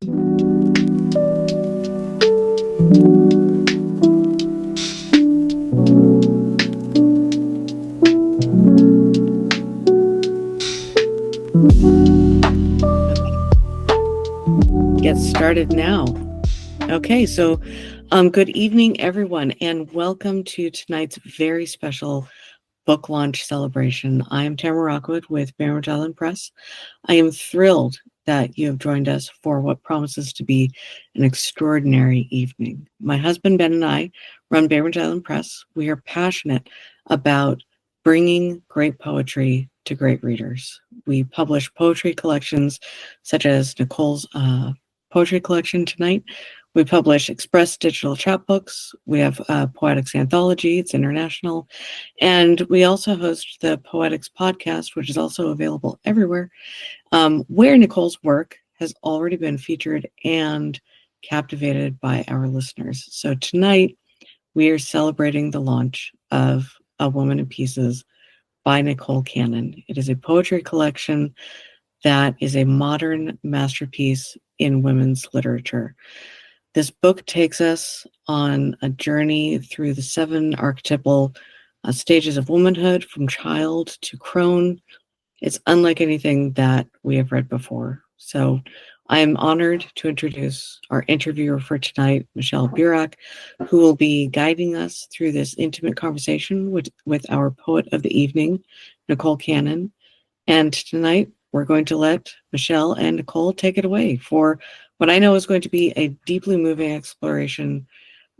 Get started now. Okay, so good evening, everyone, and welcome to tonight's very special book launch celebration. I am Tamara Rockwood with Bainbridge Island Press. I am thrilled that you have joined us for what promises to be an extraordinary evening. My husband Ben and I run Bainbridge Island Press. We are passionate about bringing great poetry to great readers. We publish poetry collections such as Nicole's poetry collection tonight. We publish express digital chapbooks. We have a Poetics anthology. It's international. And we also host the Poetics podcast, which is also available everywhere, where Nicole's work has already been featured and captivated by our listeners. So tonight, we are celebrating the launch of A Woman in Pieces by Nicole Cannon. It is a poetry collection that is a modern masterpiece in women's literature. This book takes us on a journey through the 7 archetypal stages of womanhood, from child to crone. It's unlike anything that we have read before. So I am honored to introduce our interviewer for tonight, Michelle Burack, who will be guiding us through this intimate conversation with our poet of the evening, Nicole Cannon. And tonight, we're going to let Michelle and Nicole take it away for what I know is going to be a deeply moving exploration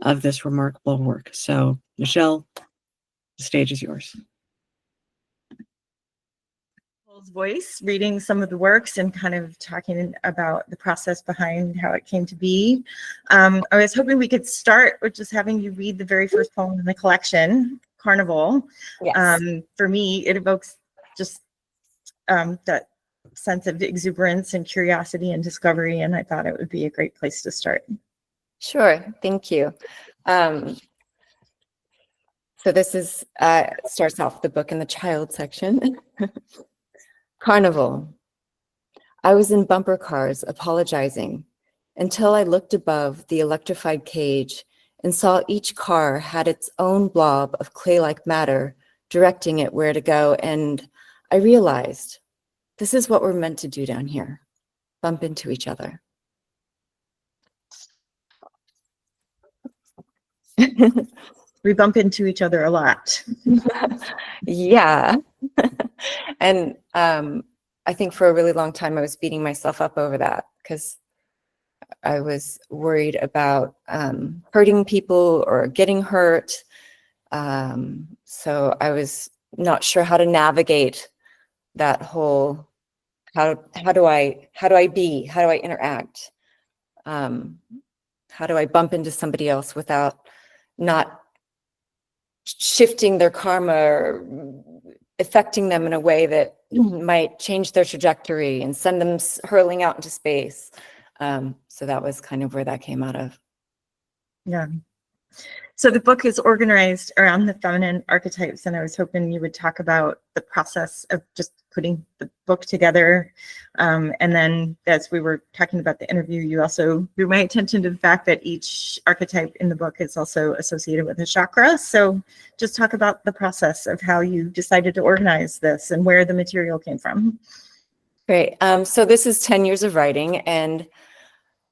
of this remarkable work. So, Michelle, the stage is yours. Nicole's voice, reading some of the works and kind of talking about the process behind how it came to be. I was hoping we could start with just having you read the very first poem in the collection, Carnival. Yes. For me, it evokes just that sense of exuberance and curiosity and discovery, and I thought it would be a great place to start. Sure, thank you. So this is starts off the book in the child section. Carnival. I was in bumper cars apologizing until I looked above the electrified cage and saw each car had its own blob of clay-like matter directing it where to go, and I realized this is what we're meant to do down here, bump into each other. We bump into each other a lot. Yeah. And I think for a really long time, I was beating myself up over that because I was worried about hurting people or getting hurt. So I was not sure how to navigate that whole, how do I be, how do I interact? How do I bump into somebody else without not shifting their karma or affecting them in a way that might change their trajectory and send them hurling out into space. So that was kind of where that came out of. Yeah. So the book is organized around the feminine archetypes, and I was hoping you would talk about the process of just putting the book together. And then as we were talking about the interview, you also drew my attention to the fact that each archetype in the book is also associated with a chakra. So just talk about the process of how you decided to organize this and where the material came from. Great. So this is 10 years of writing, and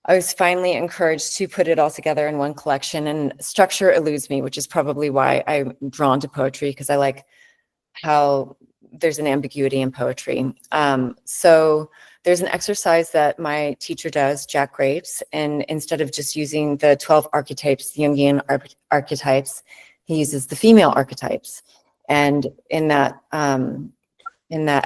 I was finally encouraged to put it all together in one collection, and structure eludes me, which is probably why I'm drawn to poetry, because I like how there's an ambiguity in poetry. So there's an exercise that my teacher does, Jack Grapes, and instead of just using the 12 archetypes, the Jungian archetypes, he uses the female archetypes. And in that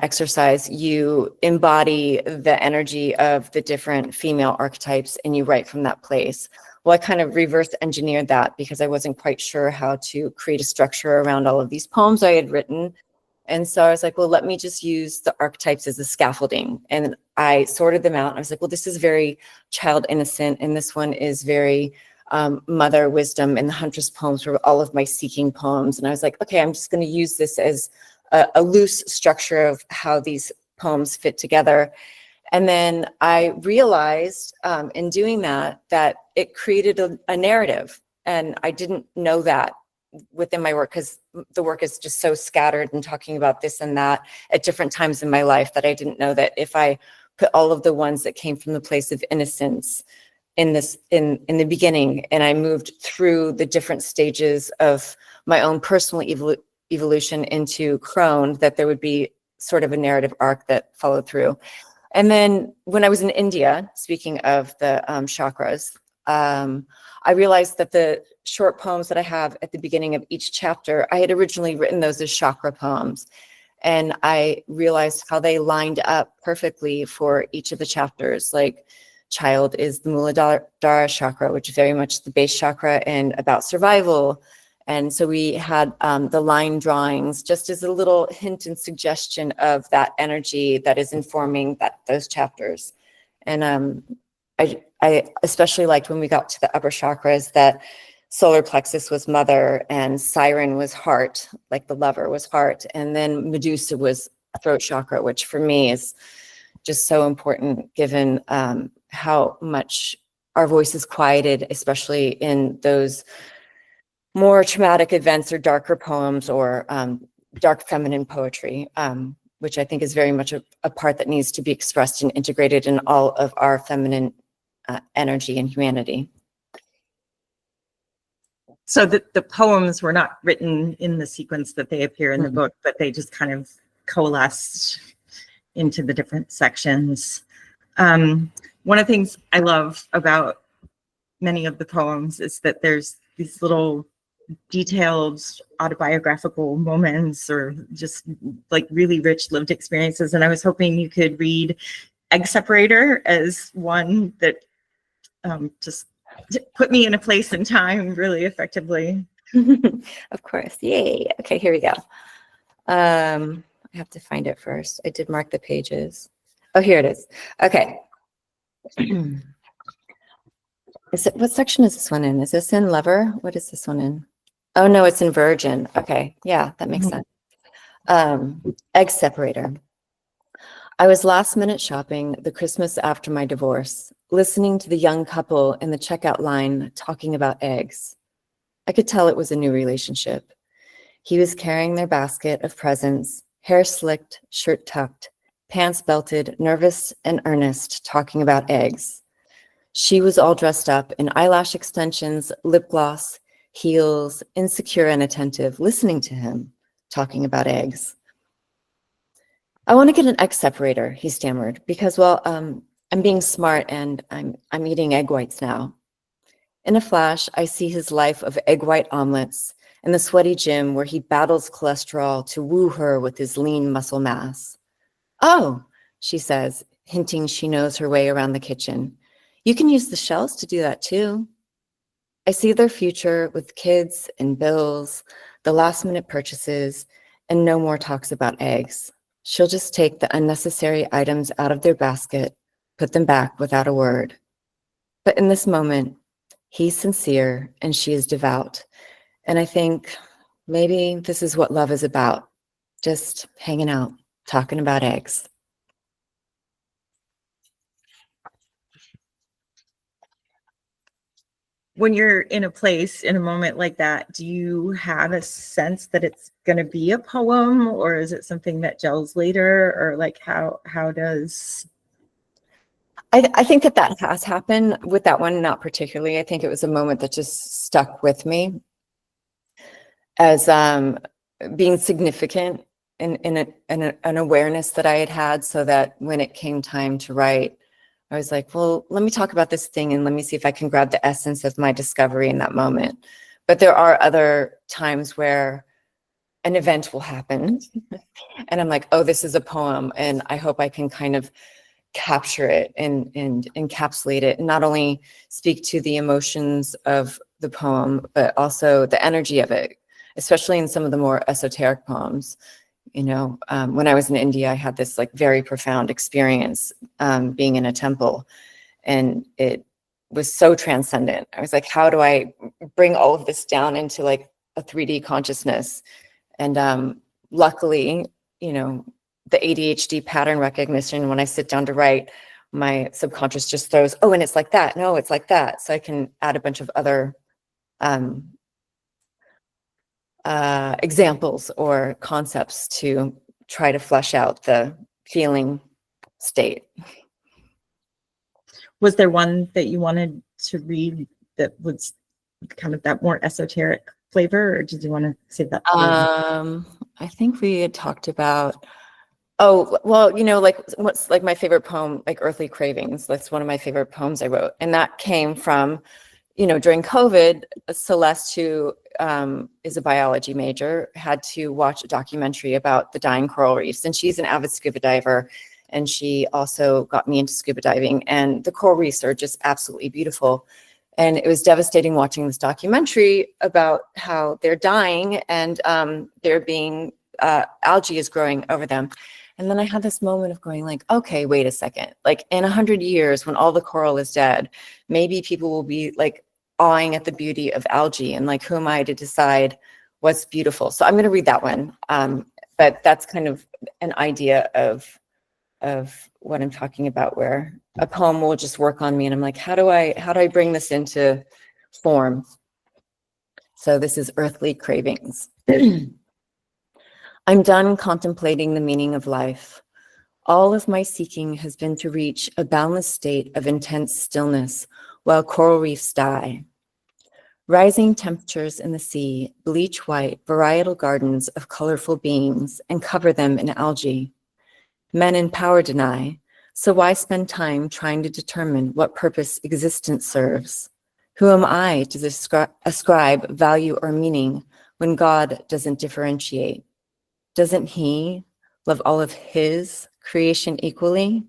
exercise, you embody the energy of the different female archetypes and you write from that place. Well, I kind of reverse engineered that because I wasn't quite sure how to create a structure around all of these poems I had written. And so I was like, well, let me just use the archetypes as a scaffolding. And I sorted them out. I was like, well, this is very child innocent. And this one is very mother wisdom. And the Huntress poems were all of my seeking poems. And I was like, okay, I'm just going to use this as a loose structure of how these poems fit together. And then I realized in doing that, that it created a narrative. And I didn't know that within my work, because the work is just so scattered and talking about this and that at different times in my life, that I didn't know that if I put all of the ones that came from the place of innocence in the beginning, and I moved through the different stages of my own personal evolution into crone, that there would be sort of a narrative arc that followed through. And then when I was in India, speaking of the chakras, I realized that the short poems that I have at the beginning of each chapter, I had originally written those as chakra poems. And I realized how they lined up perfectly for each of the chapters. Like child is the Muladhara chakra, which is very much the base chakra and about survival. And so we had the line drawings just as a little hint and suggestion of that energy that is informing those chapters. And I especially liked when we got to the upper chakras that solar plexus was mother and siren was heart, like the lover was heart. And then Medusa was throat chakra, which for me is just so important given how much our voice is quieted, especially in those more traumatic events or darker poems or dark feminine poetry, which I think is very much a part that needs to be expressed and integrated in all of our feminine energy and humanity. So the poems were not written in the sequence that they appear in the book, but they just kind of coalesced into the different sections. One of the things I love about many of the poems is that there's these little detailed autobiographical moments or just like really rich lived experiences. And I was hoping you could read Egg Separator as one that just put me in a place and time really effectively. Of course. Yay. Okay, here we go. I have to find it first. I did mark the pages. Oh, here it is. Okay. What section is this one in? Is this in Lover? What is this one in? Oh, no, it's in Virgin. Okay. Yeah, that makes sense. Egg Separator. I was last minute shopping the Christmas after my divorce, listening to the young couple in the checkout line talking about eggs. I could tell it was a new relationship. He was carrying their basket of presents, hair slicked, shirt tucked, pants belted, nervous and earnest, talking about eggs. She was all dressed up in eyelash extensions, lip gloss, heels, insecure and attentive, listening to him, talking about eggs. I want to get an egg separator, he stammered, because, well, I'm being smart and I'm eating egg whites now. In a flash, I see his life of egg white omelets in the sweaty gym where he battles cholesterol to woo her with his lean muscle mass. Oh, she says, hinting she knows her way around the kitchen. You can use the shells to do that too. I see their future with kids and bills, the last minute purchases, and no more talks about eggs. She'll just take the unnecessary items out of their basket, put them back without a word. But in this moment, he's sincere and she is devout. And I think maybe this is what love is about. Just hanging out, talking about eggs. When you're in a place, in a moment like that, do you have a sense that it's going to be a poem, or is it something that gels later, or like how does... I think that has happened with that one, not particularly. I think it was a moment that just stuck with me as being significant in an awareness that I had, so that when it came time to write, I was like, well, let me talk about this thing and let me see if I can grab the essence of my discovery in that moment. But there are other times where an event will happen and I'm like, oh, this is a poem, and I hope I can kind of capture it and encapsulate it, and not only speak to the emotions of the poem, but also the energy of it, especially in some of the more esoteric poems. You know, when I was in India, I had this like very profound experience being in a temple, and it was so transcendent. I was like, how do I bring all of this down into like a 3D consciousness? And luckily, you know, the ADHD pattern recognition. When I sit down to write, my subconscious just throws, oh, and it's like that. No, it's like that. So I can add a bunch of other examples or concepts to try to flesh out the feeling state. Was there one that you wanted to read that was kind of that more esoteric flavor, or did you want to save that? I think we had talked about, oh, well, you know, like what's like my favorite poem, like Earthly Cravings. That's one of my favorite poems I wrote. And that came from, you know, during COVID, Celeste, who is a biology major, had to watch a documentary about the dying coral reefs. And she's an avid scuba diver. And she also got me into scuba diving. And the coral reefs are just absolutely beautiful. And it was devastating watching this documentary about how they're dying and they're being, algae is growing over them. And then I had this moment of going like, okay, wait a second. Like in 100 years, when all the coral is dead, maybe people will be like awing at the beauty of algae, and like, who am I to decide what's beautiful? So I'm going to read that one. But that's kind of an idea of what I'm talking about, where a poem will just work on me and I'm like, how do I bring this into form? So this is Earthly Cravings. I'm done contemplating the meaning of life. All of my seeking has been to reach a boundless state of intense stillness while coral reefs die. Rising temperatures in the sea bleach white varietal gardens of colorful beings and cover them in algae. Men in power deny, so why spend time trying to determine what purpose existence serves? Who am I to ascribe value or meaning when God doesn't differentiate? Doesn't he love all of his creation equally?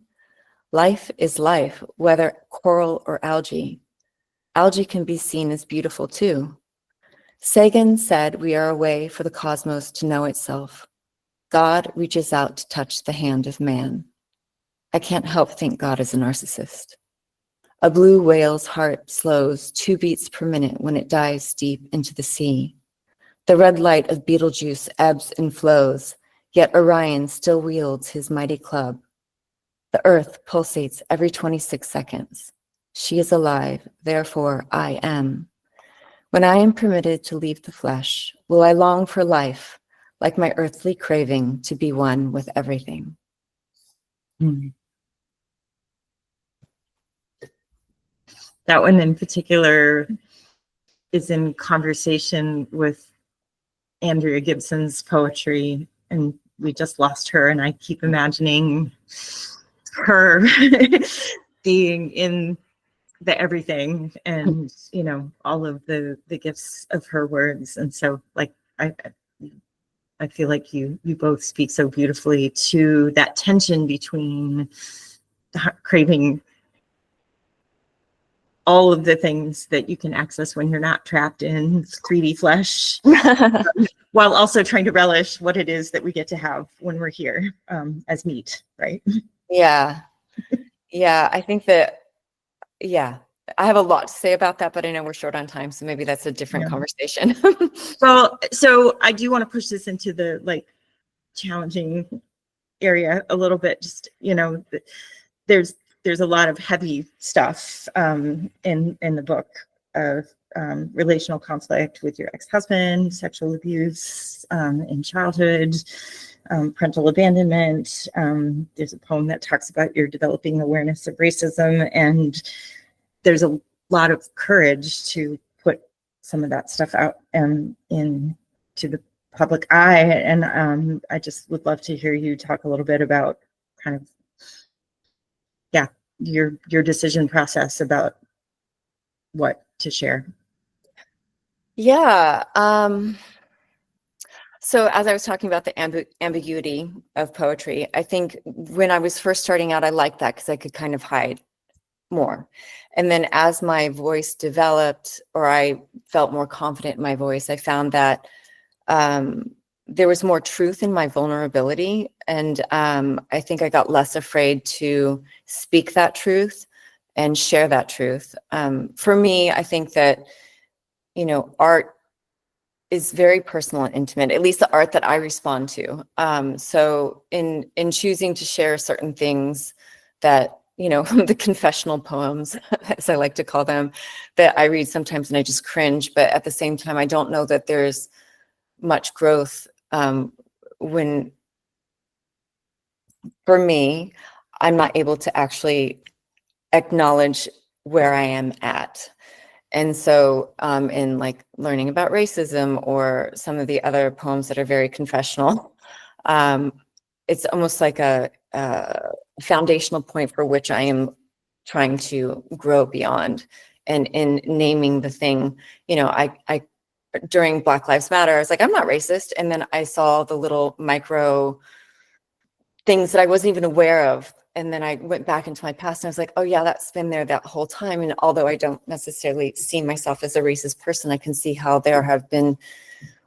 Life is life, whether coral or algae. Algae can be seen as beautiful too. Sagan said we are a way for the cosmos to know itself. God reaches out to touch the hand of man. I can't help think God is a narcissist. A blue whale's heart slows 2 beats per minute when it dives deep into the sea. The red light of Betelgeuse ebbs and flows, yet Orion still wields his mighty club. The earth pulsates every 26 seconds. She is alive, therefore I am. When I am permitted to leave the flesh, will I long for life, like my earthly craving to be one with everything? That one in particular is in conversation with Andrea Gibson's poetry, and we just lost her, and I keep imagining her being in the everything and, you know, all of the gifts of her words. And so like I feel like you both speak so beautifully to that tension between craving all of the things that you can access when you're not trapped in 3D flesh, while also trying to relish what it is that we get to have when we're here as meat, right? Yeah. Yeah, I think that, yeah, I have a lot to say about that, but I know we're short on time, so maybe that's a different conversation. Well, so I do want to push this into the like challenging area a little bit. Just, you know, there's a lot of heavy stuff in the book of relational conflict with your ex-husband, sexual abuse in childhood, parental abandonment. There's a poem that talks about your developing awareness of racism, and there's a lot of courage to put some of that stuff out into the public eye. And I just would love to hear you talk a little bit about kind of, yeah, your decision process about what to share. Yeah. So as I was talking about the ambiguity of poetry, I think when I was first starting out, I liked that because I could kind of hide more. And then as my voice developed, or I felt more confident in my voice, I found that there was more truth in my vulnerability. And I think I got less afraid to speak that truth and share that truth. For me, I think that, you know, art is very personal and intimate, at least the art that I respond to. So in choosing to share certain things that, you know, the confessional poems, as I like to call them, that I read sometimes and I just cringe, but at the same time, I don't know that there's much growth when, for me, I'm not able to actually acknowledge where I am at. And so in like learning about racism or some of the other poems that are very confessional, it's almost like a foundational point for which I am trying to grow beyond. And in naming the thing, you know, I during Black Lives Matter, I was like, I'm not racist. And then I saw the little micro things that I wasn't even aware of. And then I went back into my past and I was like, oh yeah, that's been there that whole time. And although I don't necessarily see myself as a racist person, I can see how there have been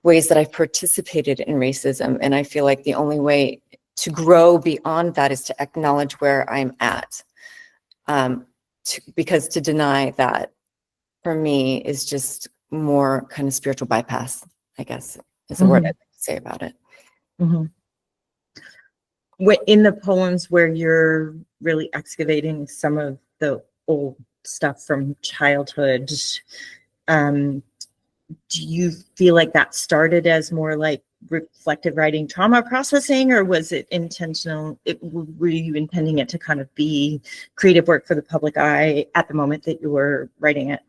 ways that I've participated in racism. And I feel like the only way to grow beyond that is to acknowledge where I'm at. Because to deny that for me is just more kind of spiritual bypass, I guess is the word I'd like to say about it. In the poems where you're really excavating some of the old stuff from childhood, do you feel like that started as more like reflective writing, trauma processing, or was it intentional? Were you intending it to kind of be creative work for the public eye at the moment that you were writing it?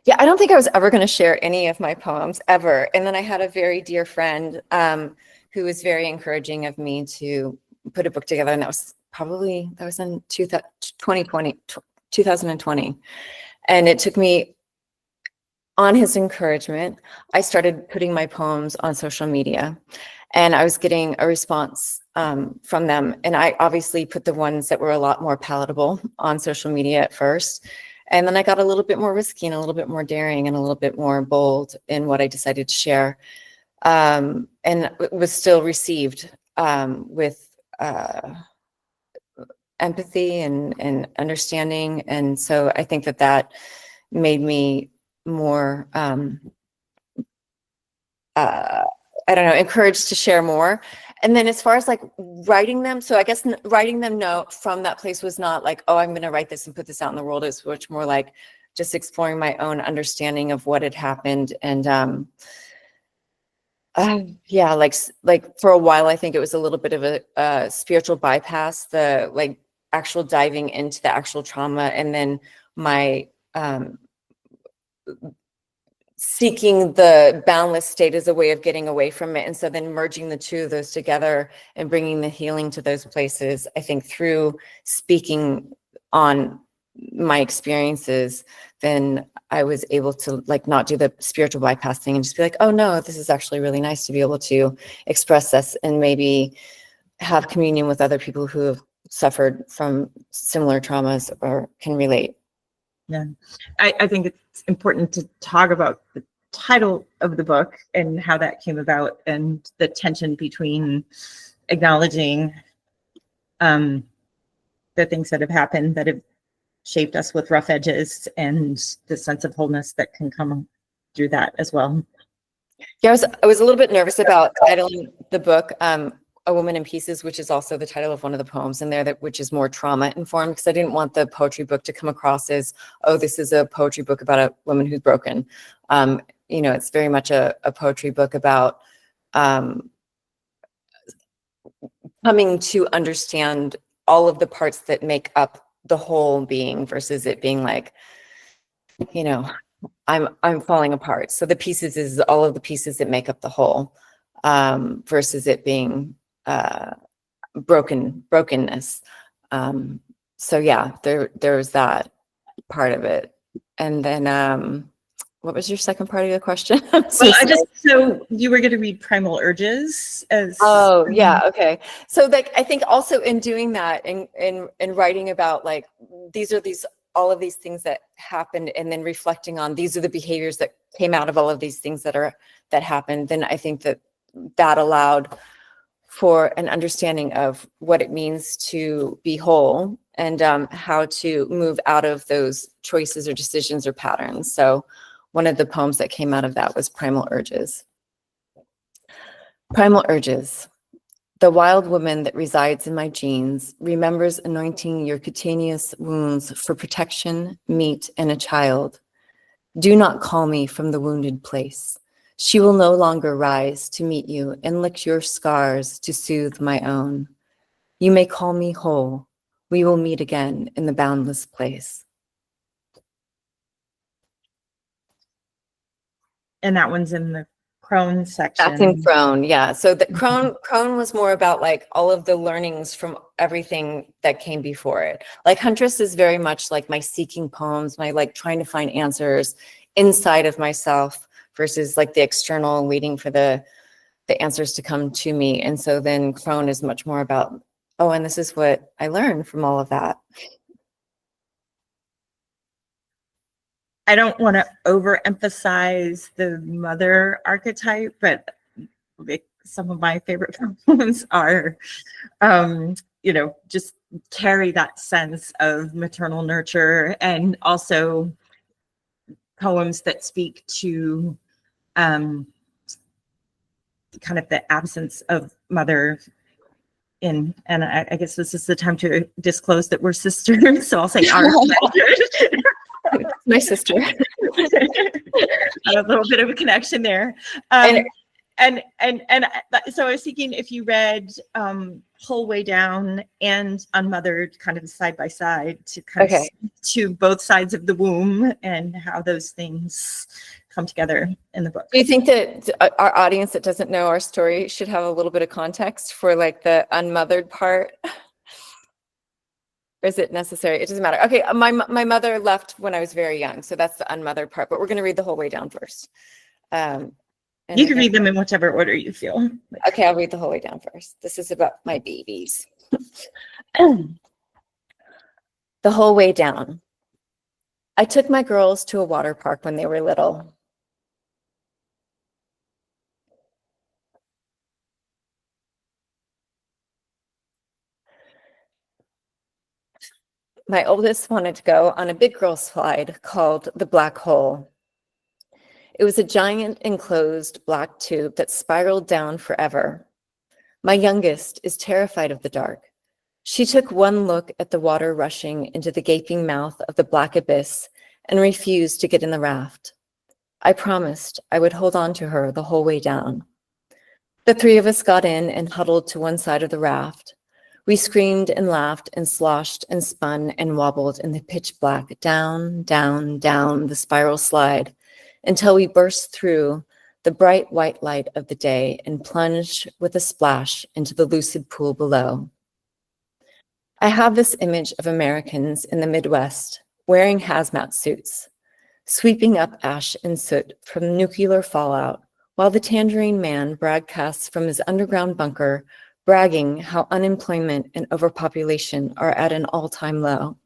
Yeah, I don't think I was ever going to share any of my poems ever. And then I had a very dear friend who was very encouraging of me to put a book together. And that was in 2020. And it took me, on his encouragement, I started putting my poems on social media. And I was getting a response from them. And I obviously put the ones that were a lot more palatable on social media at first. And then I got a little bit more risky and a little bit more daring and a little bit more bold in what I decided to share. And it was still received with empathy and understanding. And so I think that made me more, I don't know, encouraged to share more. And then as far as like writing them, so I guess writing them from that place was not like, oh, I'm going to write this and put this out in the world. It's much more like just exploring my own understanding of what had happened. And yeah, like for a while, I think it was a little bit of a spiritual bypass, the like actual diving into the actual trauma, and then my seeking the boundless state as a way of getting away from it. And so then merging the two of those together and bringing the healing to those places, I think through speaking on my experiences, then I was able to like not do the spiritual bypass thing and just be like, oh no, this is actually really nice to be able to express this and maybe have communion with other people who have suffered from similar traumas or can relate. Yeah, I think it's important to talk about the title of the book and how that came about and the tension between acknowledging the things that have happened that have shaped us with rough edges and the sense of wholeness that can come through that as well. Yeah, I was a little bit nervous about titling the book A Woman in Pieces, which is also the title of one of the poems in there, which is more trauma informed, because I didn't want the poetry book to come across as, oh, this is a poetry book about a woman who's broken. You know, it's very much a poetry book about coming to understand all of the parts that make up the whole being versus it being like, you know, I'm falling apart. So the pieces is all of the pieces that make up the whole, versus it being brokenness. So yeah, there's that part of it. And then what was your second part of the question? So you were going to read Primal Urges as oh yeah, okay. So like I think also in doing that in writing about like all of these things that happened and then reflecting on these are the behaviors that came out of all of these things that happened, then I think that allowed for an understanding of what it means to be whole and how to move out of those choices or decisions or patterns. So one of the poems that came out of that was Primal Urges. Primal Urges. The wild woman that resides in my genes remembers anointing your cutaneous wounds for protection, meat, and a child. Do not call me from the wounded place. She will no longer rise to meet you and lick your scars to soothe my own. You may call me whole. We will meet again in the boundless place. And that one's in the Crone section. That's in Crone, yeah. So the Crone was more about like all of the learnings from everything that came before it. Like Huntress is very much like my seeking poems, my like trying to find answers inside of myself versus like the external waiting for the answers to come to me. And so then Crone is much more about, oh, and this is what I learned from all of that. I don't want to overemphasize the mother archetype, but some of my favorite poems are, just carry that sense of maternal nurture, and also poems that speak to kind of the absence of mother and I guess this is the time to disclose that we're sisters, so I'll say our My sister. A little bit of a connection there. And so I was thinking if you read Whole Way Down and Unmothered kind of side by side to kind of to both sides of the womb and how those things come together in the book. Do you think that our audience that doesn't know our story should have a little bit of context for like the unmothered part? Or is it necessary? It doesn't matter. Okay, my mother left when I was very young, so that's the unmothered part, but we're going to read the whole way down first. You can read them in whichever order you feel. Okay, I'll read the whole way down first. This is about my babies. The whole way down. I took my girls to a water park when they were little. My oldest wanted to go on a big girl slide called the Black Hole. It was a giant enclosed black tube that spiraled down forever. My youngest is terrified of the dark. She took one look at the water rushing into the gaping mouth of the black abyss and refused to get in the raft. I promised I would hold on to her the whole way down. The three of us got in and huddled to one side of the raft. We screamed and laughed and sloshed and spun and wobbled in the pitch black, down, down, down the spiral slide until we burst through the bright white light of the day and plunged with a splash into the lucid pool below. I have this image of Americans in the Midwest wearing hazmat suits, sweeping up ash and soot from nuclear fallout, while the Tangerine Man broadcasts from his underground bunker, bragging how unemployment and overpopulation are at an all-time low.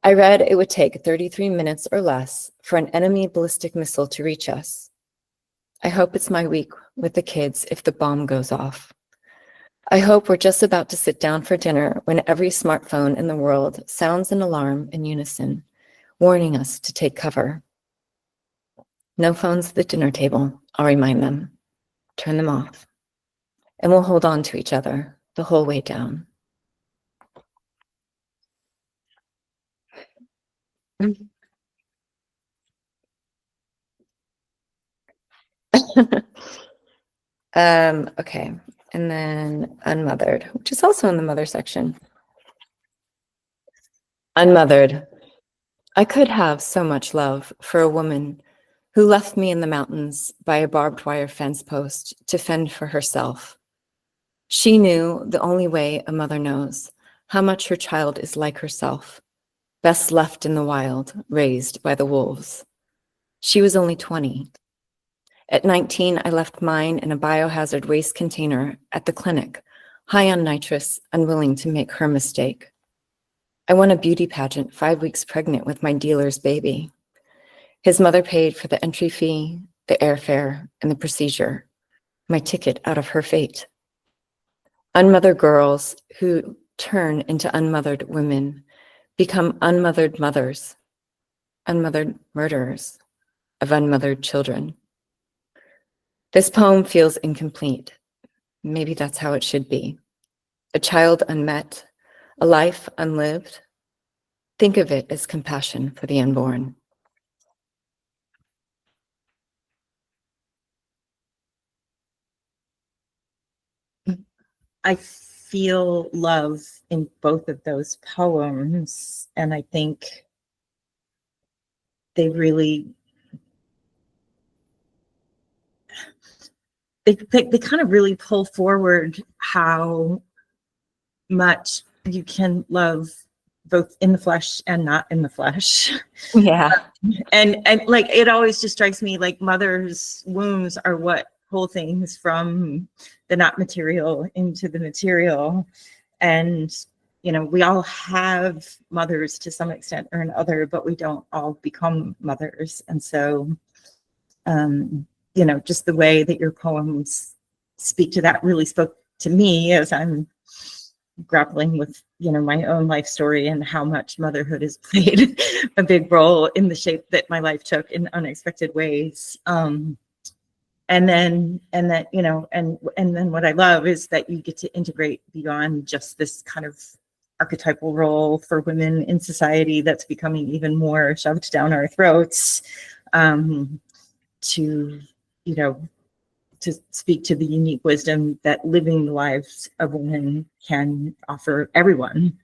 I read it would take 33 minutes or less for an enemy ballistic missile to reach us. I hope it's my week with the kids if the bomb goes off. I hope we're just about to sit down for dinner when every smartphone in the world sounds an alarm in unison, warning us to take cover. No phones at the dinner table, I'll remind them. Turn them off. And we'll hold on to each other the whole way down. Okay, and then Unmothered, which is also in the mother section. Unmothered. I could have so much love for a woman who left me in the mountains by a barbed wire fence post to fend for herself. She knew the only way a mother knows how much her child is like herself, best left in the wild, raised by the wolves. She was only 20. At 19, I left mine in a biohazard waste container at the clinic, high on nitrous, unwilling to make her mistake. I won a beauty pageant 5 weeks pregnant with my dealer's baby. His mother paid for the entry fee, the airfare, and the procedure, my ticket out of her fate. Unmothered girls who turn into unmothered women become unmothered mothers, unmothered murderers, of unmothered children. This poem feels incomplete. Maybe that's how it should be. A child unmet, a life unlived. Think of it as compassion for the unborn. I feel love in both of those poems, and I think they really they kind of really pull forward how much you can love both in the flesh and not in the flesh. Yeah. And like, it always just strikes me like mother's wombs are what pull things from the not material into the material. And, you know, we all have mothers to some extent or another, but we don't all become mothers. And so, you know, just the way that your poems speak to that really spoke to me as I'm grappling with, you know, my own life story and how much motherhood has played a big role in the shape that my life took in unexpected ways. And then, you know, and then what I love is that you get to integrate beyond just this kind of archetypal role for women in society that's becoming even more shoved down our throats, to, you know, to speak to the unique wisdom that living the lives of women can offer everyone.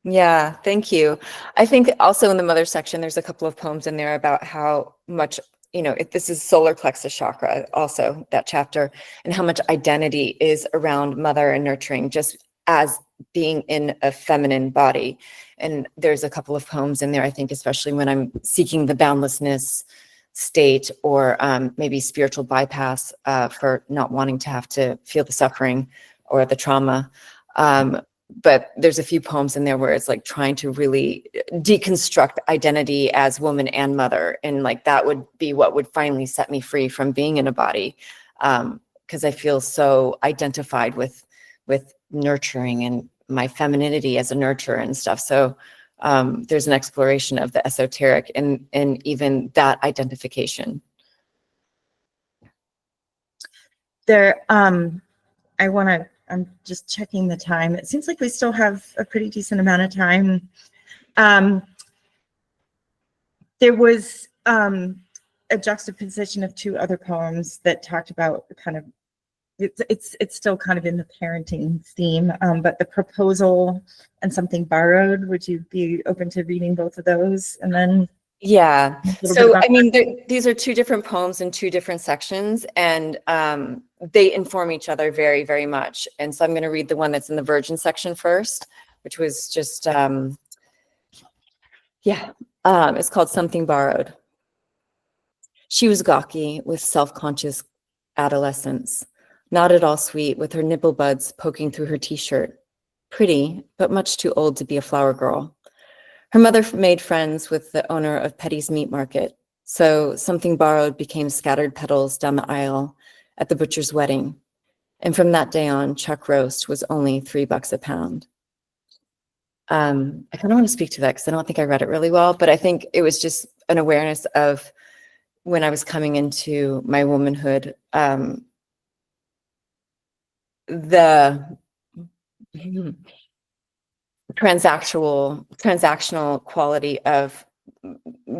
Yeah, thank you. I think also in the mother section, there's a couple of poems in there about how much, you know, this is solar plexus chakra, also that chapter, and how much identity is around mother and nurturing, just as being in a feminine body. And there's a couple of poems in there, I think, especially when I'm seeking the boundlessness state, or maybe spiritual bypass for not wanting to have to feel the suffering or the trauma. But there's a few poems in there where it's like trying to really deconstruct identity as woman and mother. And like, that would be what would finally set me free from being in a body. Because I feel so identified with nurturing and my femininity as a nurturer and stuff. So there's an exploration of the esoteric and even that identification. There, I'm just checking the time. It seems like we still have a pretty decent amount of time. There was a juxtaposition of two other poems that talked about kind of, it's still kind of in the parenting theme, but The Proposal and Something Borrowed. Would you be open to reading both of those? And then yeah, so I mean, these are two different poems in two different sections, and they inform each other very, very much. And so I'm going to read the one that's in the Virgin section first, which was just, it's called Something Borrowed. She was gawky with self-conscious adolescence, not at all sweet, with her nipple buds poking through her t-shirt. Pretty, but much too old to be a flower girl. Her mother made friends with the owner of Petty's Meat Market, so Something Borrowed became scattered petals down the aisle at the butcher's wedding. And from that day on, chuck roast was only $3 a pound. I kind of want to speak to that because I don't think I read it really well, but I think it was just an awareness of when I was coming into my womanhood, the transactional quality of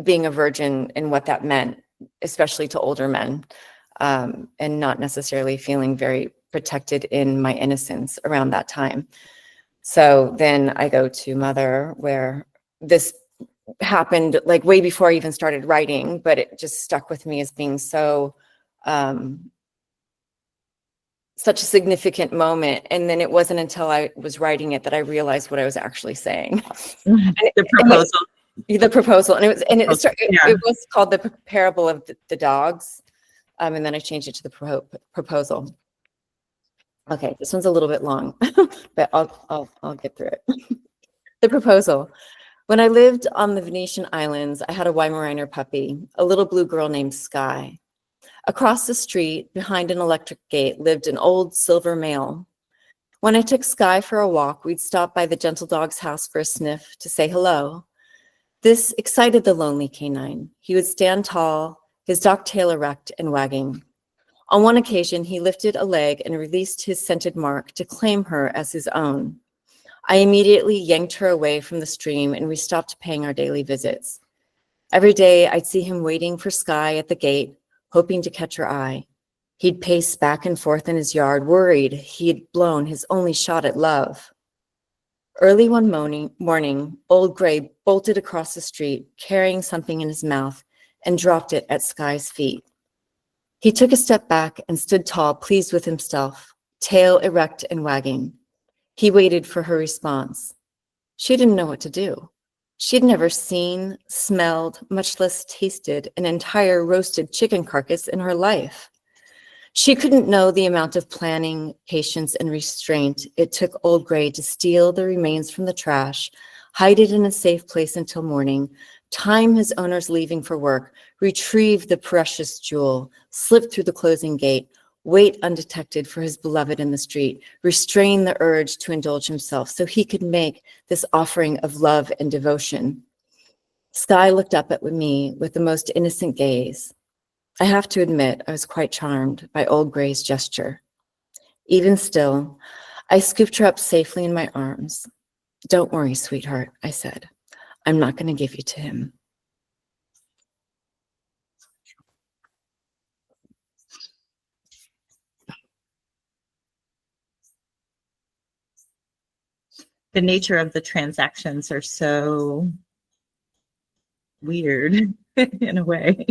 being a virgin and what that meant, especially to older men, and not necessarily feeling very protected in my innocence around that time. So then I go to Mother, where this happened like way before I even started writing, but it just stuck with me as being so such a significant moment. And then it wasn't until I was writing it that I realized what I was actually saying. The proposal. The proposal. And it was called The Parable of the Dogs. And then I changed it to The Proposal. Okay, this one's a little bit long, but I'll get through it. The Proposal. When I lived on the Venetian Islands, I had a Weimaraner puppy, a little blue girl named Sky. Across the street, behind an electric gate, lived an old silver male. When I took Sky for a walk, we'd stop by the gentle dog's house for a sniff to say hello. This excited the lonely canine. He would stand tall, his dock tail erect and wagging. On one occasion, he lifted a leg and released his scented mark to claim her as his own. I immediately yanked her away from the stream and we stopped paying our daily visits. Every day, I'd see him waiting for Skye at the gate, hoping to catch her eye. He'd pace back and forth in his yard, worried he had blown his only shot at love. Early one morning, Old Gray bolted across the street, carrying something in his mouth, and dropped it at Skye's feet. He took a step back and stood tall, pleased with himself, tail erect and wagging. He waited for her response. She didn't know what to do. She'd never seen, smelled, much less tasted an entire roasted chicken carcass in her life. She couldn't know the amount of planning, patience, and restraint it took Old Gray to steal the remains from the trash, hide it in a safe place until morning, time his owners leaving for work, retrieve the precious jewel, slip through the closing gate, wait undetected for his beloved in the street, restrain the urge to indulge himself so he could make this offering of love and devotion. Skye looked up at me with the most innocent gaze. I have to admit, I was quite charmed by Old Gray's gesture. Even still, I scooped her up safely in my arms. "Don't worry, sweetheart," I said. "I'm not going to give you to him." The nature of the transactions are so weird in a way.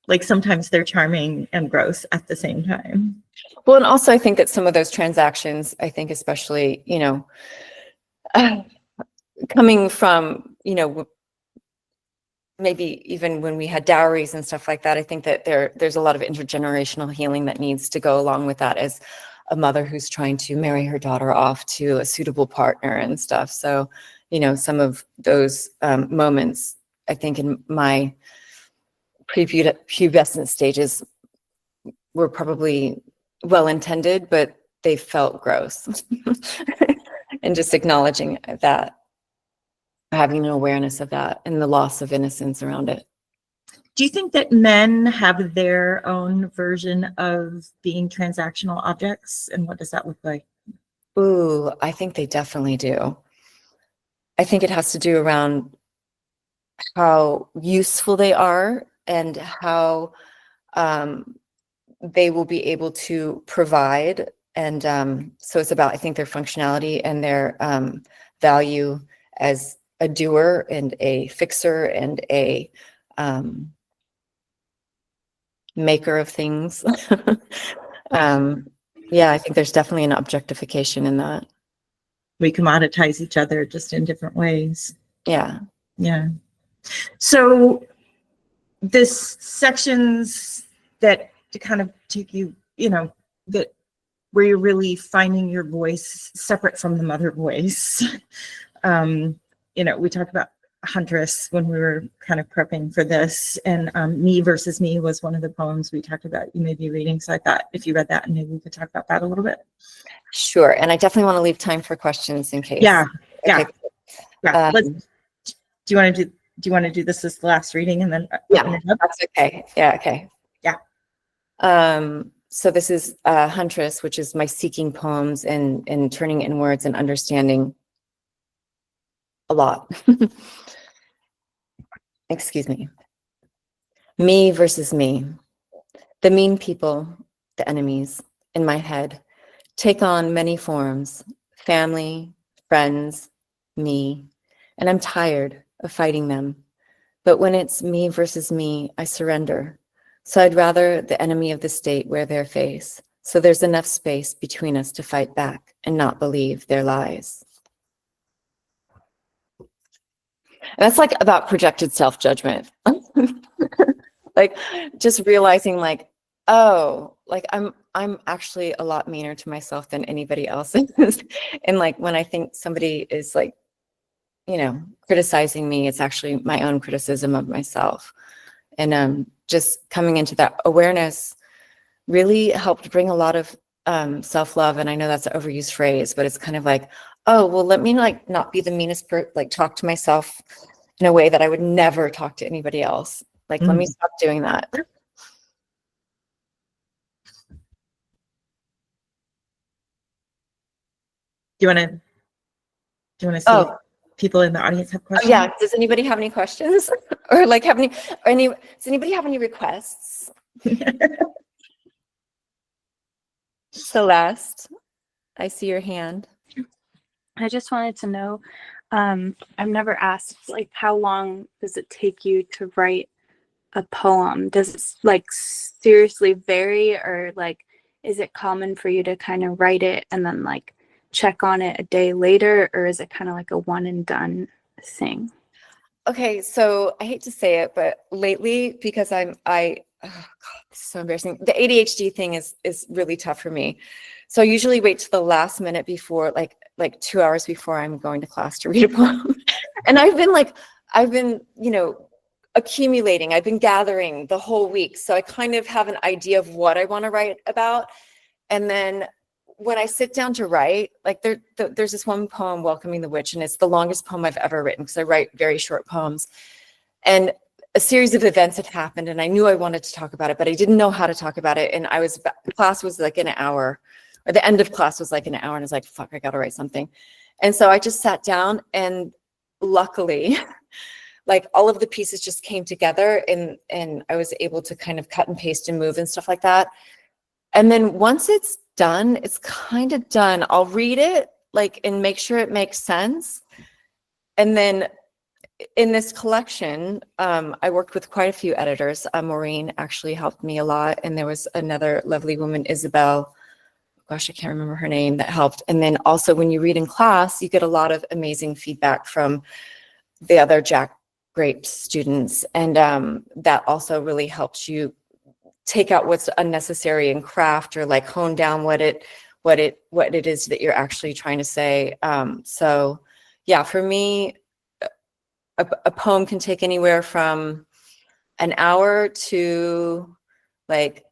Like sometimes they're charming and gross at the same time. Well, and also I think that some of those transactions, I think especially, coming from, maybe even when we had dowries and stuff like that, I think that there's a lot of intergenerational healing that needs to go along with that as a mother who's trying to marry her daughter off to a suitable partner and stuff. So, some of those moments, I think in my prepubescent stages were probably well-intended, but they felt gross. And just acknowledging that, having an awareness of that and the loss of innocence around it. Do you think that men have their own version of being transactional objects? And what does that look like? Ooh, I think they definitely do. I think it has to do around how useful they are and how they will be able to provide. And so it's about, I think, their functionality and their value as a doer and a fixer and a maker of things. Yeah, I think there's definitely an objectification in that. We commoditize each other just in different ways. Yeah. Yeah. So this sections that to kind of take you, that where you're really finding your voice separate from the mother voice. We talked about Huntress when we were kind of prepping for this, and Me Versus Me was one of the poems we talked about you may be reading. So I thought if you read that, and maybe we could talk about that a little bit. Sure. And I definitely want to leave time for questions in case. Yeah. Yeah. Okay. Yeah. Do you want to do this as the last reading and then Yeah, that's okay. Yeah. Okay. Yeah. So this is Huntress, which is my seeking poems and turning inwards and understanding a lot. Excuse me. Me versus me. The mean people, the enemies in my head take on many forms: family, friends, me, and I'm tired of fighting them. But when it's me versus me, I surrender. So I'd rather the enemy of the state wear their face, so there's enough space between us to fight back and not believe their lies. That's like about projected self-judgment. Like just realizing like, oh, like I'm actually a lot meaner to myself than anybody else is. And like when I think somebody is like, criticizing me, it's actually my own criticism of myself. And just coming into that awareness really helped bring a lot of self-love. And I know that's an overused phrase, but it's kind of like, Oh, well, let me like not be the meanest like talk to myself in a way that I would never talk to anybody else. Like, let me stop doing that. Do you want to see if Oh, people in the audience have questions? yeah. Does anybody have any questions or like have any, does anybody have any requests? Celeste, I see your hand. I just wanted to know, I've never asked, like, how long does it take you to write a poem? Does it like seriously vary, or like, is it common for you to kind of write it and then like check on it a day later, or is it kind of like a one and done thing? Okay, so I hate to say it, but lately, because oh God, this is so embarrassing. The ADHD thing is really tough for me. So I usually wait to the last minute before, like 2 hours before I'm going to class to read a poem. And I've been, accumulating. I've been gathering the whole week. So I kind of have an idea of what I want to write about. And then when I sit down to write, like there's this one poem, Welcoming the Witch, and it's the longest poem I've ever written because I write very short poems. And a series of events had happened and I knew I wanted to talk about it, but I didn't know how to talk about it. And class was like an hour, or the end of class was like an hour, and I was like, fuck, I got to write something. And so I just sat down, and luckily, like all of the pieces just came together, and I was able to kind of cut and paste and move and stuff like that. And then once it's done, it's kind of done. I'll read it like and make sure it makes sense. And then in this collection, I worked with quite a few editors. Maureen actually helped me a lot. And there was another lovely woman, Isabel, gosh, I can't remember her name, that helped. And then also when you read in class, you get a lot of amazing feedback from the other Jack Grape students. And that also really helps you take out what's unnecessary in craft, or like hone down what it is that you're actually trying to say. So yeah, for me, a poem can take anywhere from an hour to, like,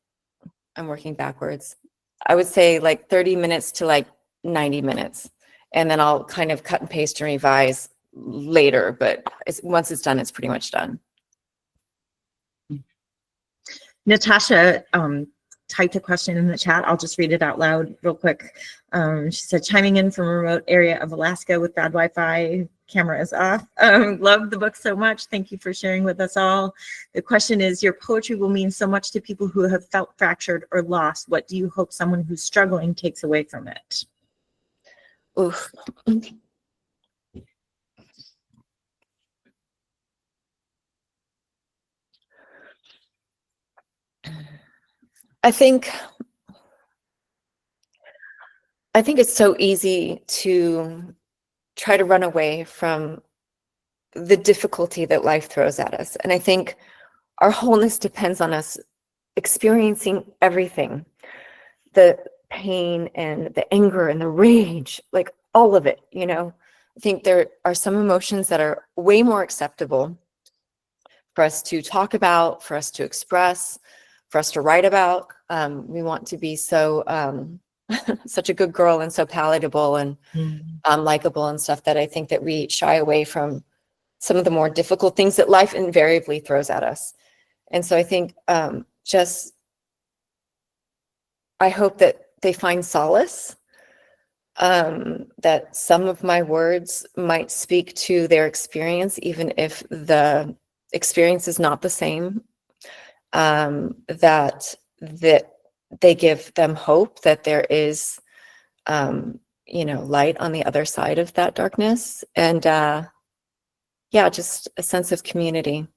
I'm working backwards. I would say like 30 minutes to like 90 minutes. And then I'll kind of cut and paste and revise later, but once it's done, it's pretty much done. Natasha typed a question in the chat. I'll just read it out loud real quick. She said, chiming in from a remote area of Alaska with bad Wi-Fi, camera is off. Love the book so much. Thank you for sharing with us all. The question is, your poetry will mean so much to people who have felt fractured or lost. What do you hope someone who's struggling takes away from it? Oof. I think it's so easy to try to run away from the difficulty that life throws at us. And I think our wholeness depends on us experiencing everything, the pain and the anger and the rage, like all of it, I think there are some emotions that are way more acceptable for us to talk about, for us to express, for us to write about. We want to be so such a good girl and so palatable and likable and stuff, that I think that we shy away from some of the more difficult things that life invariably throws at us. And so I think I hope that they find solace, that some of my words might speak to their experience, even if the experience is not the same, that they give them hope that there is, light on the other side of that darkness. And yeah, just a sense of community.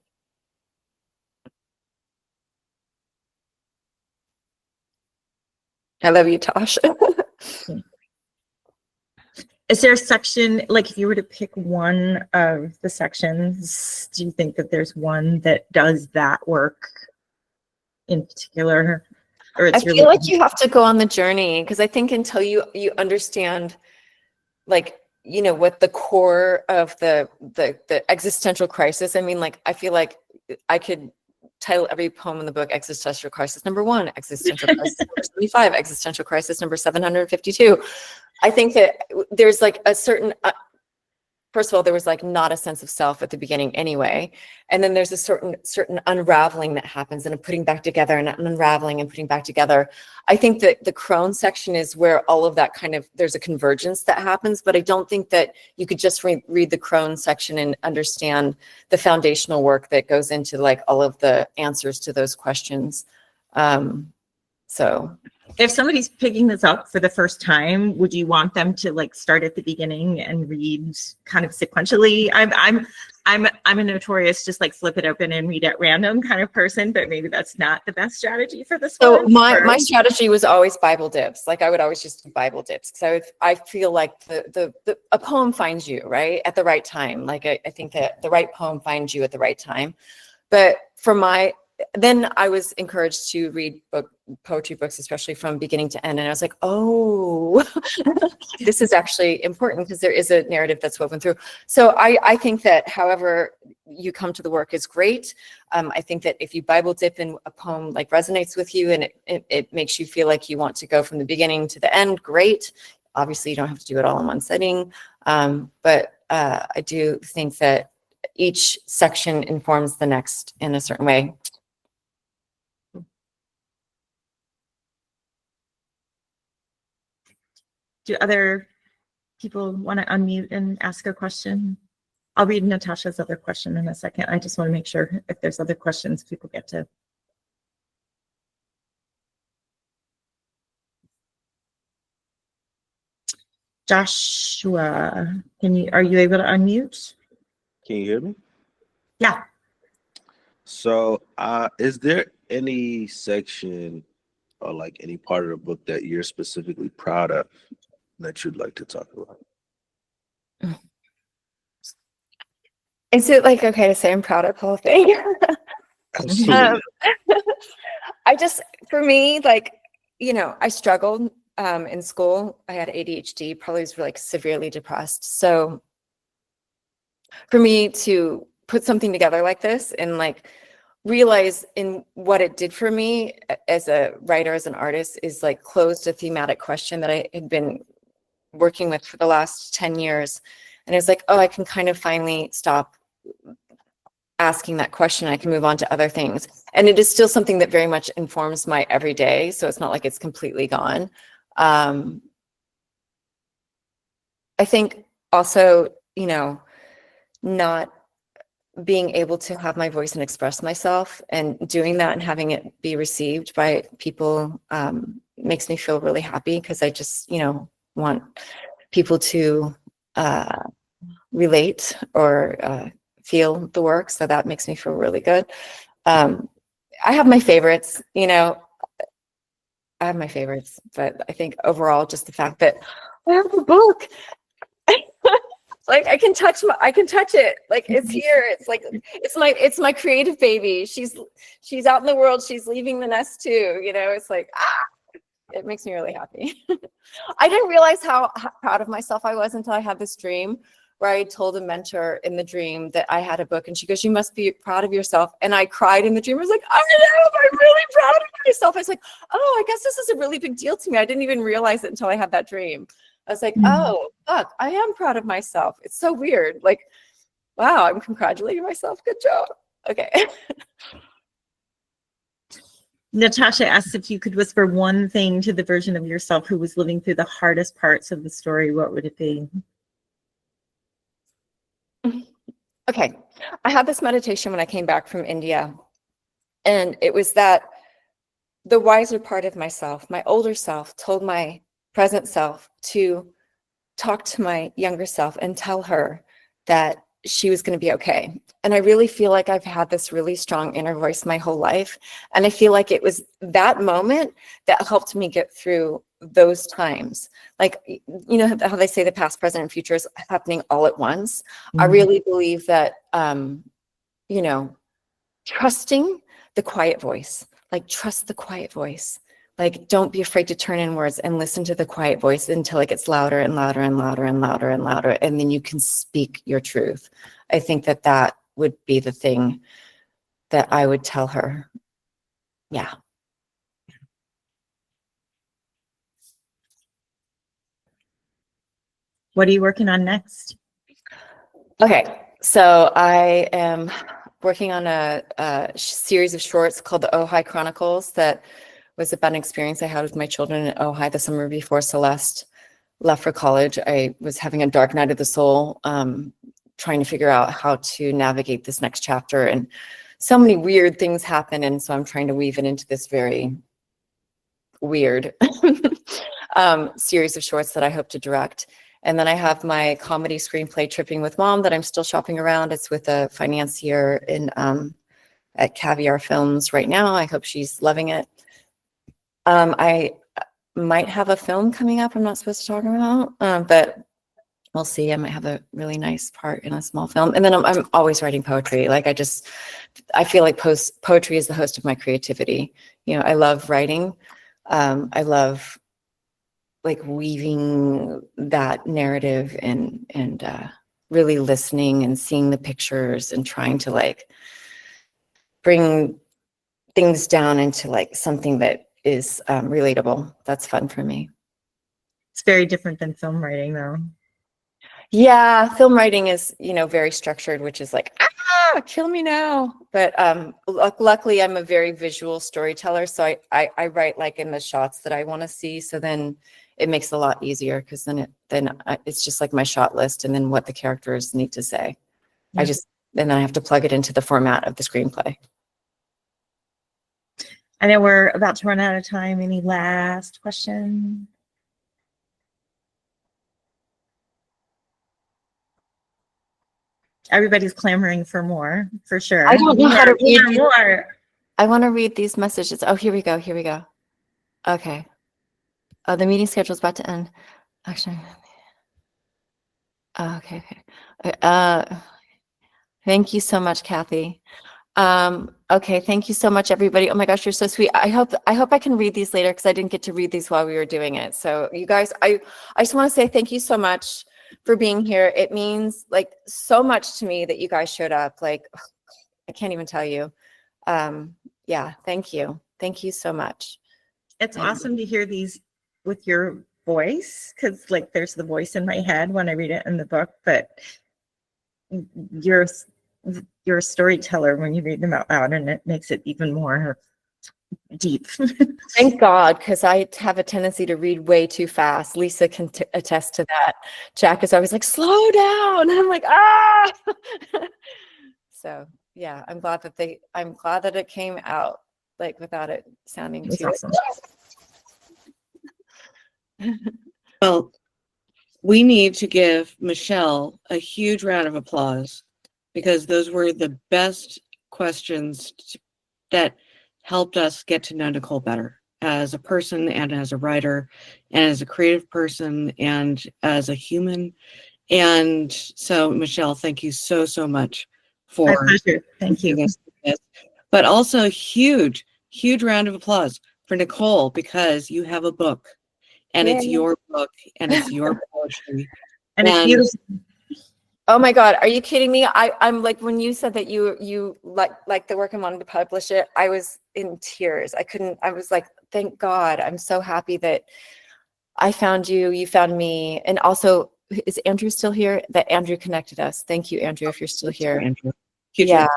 I love you, Tosh. Is there a section, like if you were to pick one of the sections, do you think that there's one that does that work in particular? Or it's I feel like you have to go on the journey, because I think until you understand, like, what the core of the existential crisis. I mean, like, I feel like I could title every poem in the book Existential Crisis number 1, Existential Crisis number 75, Existential Crisis number 752. I think that there's like a certain, first of all, there was like not a sense of self at the beginning anyway. And then there's a certain unraveling that happens and a putting back together and an unraveling and putting back together. I think that the crone section is where all of that kind of, there's a convergence that happens, but I don't think that you could just read the crone section and understand the foundational work that goes into like all of the answers to those questions. So if somebody's picking this up for the first time, would you want them to like start at the beginning and read kind of sequentially? I'm a notorious just like flip it open and read at random kind of person, but maybe that's not the best strategy for this so one. my strategy was always Bible dips. Like I would always just do Bible dips. So I feel like a poem finds you right at the right time. Like I think that the right poem finds you at the right time. But then I was encouraged to read poetry books, especially from beginning to end. And I was like, oh, this is actually important because there is a narrative that's woven through. So I think that however you come to the work is great. I think that if you Bible dip in a poem like resonates with you and it makes you feel like you want to go from the beginning to the end, great. Obviously, you don't have to do it all in one setting. But I do think that each section informs the next in a certain way. Do other people want to unmute and ask a question? I'll read Natasha's other question in a second. I just want to make sure if there's other questions, people get to. Joshua, are you able to unmute? Can you hear me? Yeah. So, is there any section or like any part of the book that you're specifically proud of that you'd like to talk about? Is it like okay to say I'm proud of the whole thing? Absolutely. For me, like, I struggled in school. I had ADHD, probably was like severely depressed. So for me to put something together like this and like realize in what it did for me as a writer, as an artist, is like closed a thematic question that I had been working with for the last 10 years. And it's like, oh, I can kind of finally stop asking that question. I can move on to other things. And it is still something that very much informs my everyday. So it's not like it's completely gone. I think also, not being able to have my voice and express myself and doing that and having it be received by people makes me feel really happy because I just, want people to relate or feel the work. So that makes me feel really good. I have my favorites, I have my favorites, but I think overall just the fact that I have a book. Like I can touch it. Like it's here. It's like it's my creative baby. She's out in the world. She's leaving the nest too. It's like it makes me really happy. I didn't realize how proud of myself I was until I had this dream where I told a mentor in the dream that I had a book, and she goes, "You must be proud of yourself." And I cried in the dream. I was like, "I am. I'm really proud of myself." I was like, "Oh, I guess this is a really big deal to me." I didn't even realize it until I had that dream. I was like, oh, fuck, I am proud of myself. It's so weird. Like, wow, I'm congratulating myself. Good job. Okay. Natasha asked if you could whisper one thing to the version of yourself who was living through the hardest parts of the story. What would it be? Okay. I had this meditation when I came back from India. And it was that the wiser part of myself, my older self, told my present self to talk to my younger self and tell her that she was going to be okay. And I really feel like I've had this really strong inner voice my whole life. And I feel like it was that moment that helped me get through those times. Like, how they say the past, present, and future is happening all at once. Mm-hmm. I really believe that, trusting the quiet voice, like trust the quiet voice. Like, don't be afraid to turn inwards and listen to the quiet voice until it gets louder and louder and louder and louder and louder. And then you can speak your truth. I think that would be the thing that I would tell her. Yeah. What are you working on next? Okay, so I am working on a series of shorts called the Ojai Chronicles that was about an experience I had with my children in Ojai the summer before Celeste left for college. I was having a dark night of the soul, trying to figure out how to navigate this next chapter, and so many weird things happen, and so I'm trying to weave it into this very weird series of shorts that I hope to direct. And then I have my comedy screenplay Tripping with Mom that I'm still shopping around. It's with a financier in at Caviar Films right now. I hope she's loving it. I might have a film coming up I'm not supposed to talk about, but we'll see. I might have a really nice part in a small film. And then I'm always writing poetry. Like I feel like poetry is the host of my creativity. You know, I love writing. I love like weaving that narrative and really listening and seeing the pictures and trying to like bring things down into like something that is relatable. That's fun for me. It's very different than film writing, though. Yeah, film writing is, you know, very structured, which is like, kill me now. But luckily, I'm a very visual storyteller, so I write like in the shots that I want to see. So then it makes it a lot easier because then it's just like my shot list and then what the characters need to say. Yeah. And then I have to plug it into the format of the screenplay. I know we're about to run out of time. Any last question? Everybody's clamoring for more, for sure. I don't know how to read more. I want to read these messages. Oh, here we go. Here we go. Okay. The meeting schedule is about to end. Actually. Okay. Thank you so much, Kathy. Okay. Thank you so much, everybody. Oh my gosh, you're so sweet. I hope I can read these later because I didn't get to read these while we were doing it. So you guys, I just want to say thank you so much for being here. It means like so much to me that you guys showed up. Like, I can't even tell you. Yeah, thank you. Thank you so much. It's awesome to hear these with your voice, because like there's the voice in my head when I read it in the book, but you're a storyteller when you read them out loud, and it makes it even more deep. Thank God, because I have a tendency to read way too fast. Lisa can attest to that. Jack is always like, slow down. And I'm like, ah. So yeah, I'm glad that it came out like without it sounding too Awesome. Well, we need to give Michelle a huge round of applause because those were the best questions that helped us get to know Nicole better as a person and as a writer and as a creative person and as a human. And so, Michelle, thank you so, so much for My pleasure. Thank you. this. But also huge round of applause for Nicole because you have a book and it's your book and it's your poetry. And it's beautiful. Oh my God, are you kidding me? I'm like, when you said that you like the work and wanted to publish it, I was in tears. I was like, thank God. I'm so happy that I found you, you found me. And also, is Andrew still here? That Andrew connected us. Thank you, Andrew, if you're still here. Andrew. Yeah.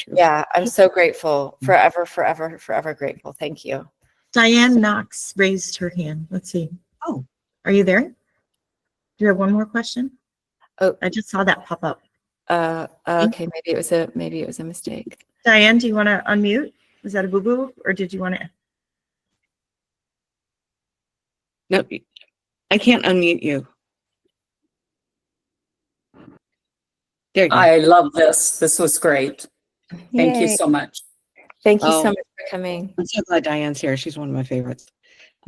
Yeah, I'm so grateful. Forever, forever, forever grateful. Thank you. Diane Knox raised her hand. Let's see. Oh, are you there? Do you have one more question? Oh, I just saw that pop up. Okay, maybe it was a mistake. Diane, do you want to unmute? Was that a boo-boo, or did you want to? no, I can't unmute you. There you go. I love this. This was great. Thank you Yay. so much. Thank you so much for coming. I'm so glad Diane's here. She's one of my favorites.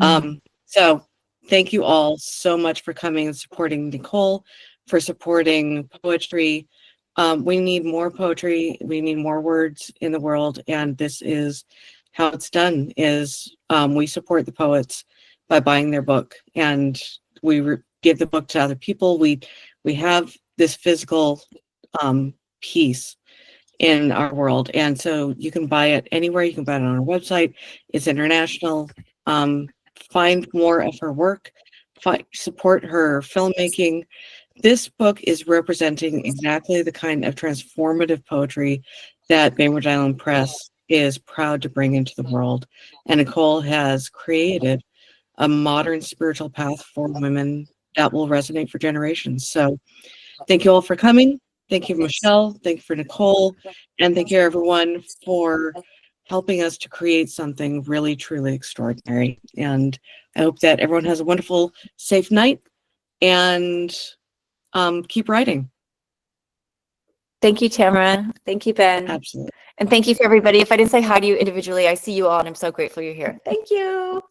Mm-hmm. So thank you all so much for coming and supporting Nicole, for supporting poetry. We need more poetry. We need more words in the world. And this is how it's done is we support the poets by buying their book and we give the book to other people. We have this physical piece in our world. And so you can buy it anywhere. You can buy it on our website. It's international. Find more of her work. support her filmmaking. This book is representing exactly the kind of transformative poetry that Bainbridge Island Press is proud to bring into the world. And Nicole has created a modern spiritual path for women that will resonate for generations. So thank you all for coming. Thank you, Michelle. Thank you for Nicole. And thank you, everyone, for helping us to create something really, truly extraordinary. And I hope that everyone has a wonderful, safe night and keep writing. Thank you, Tamara. Thank you, Ben. Absolutely. And thank you for everybody. If I didn't say hi to you individually, I see you all and I'm so grateful you're here. Thank you.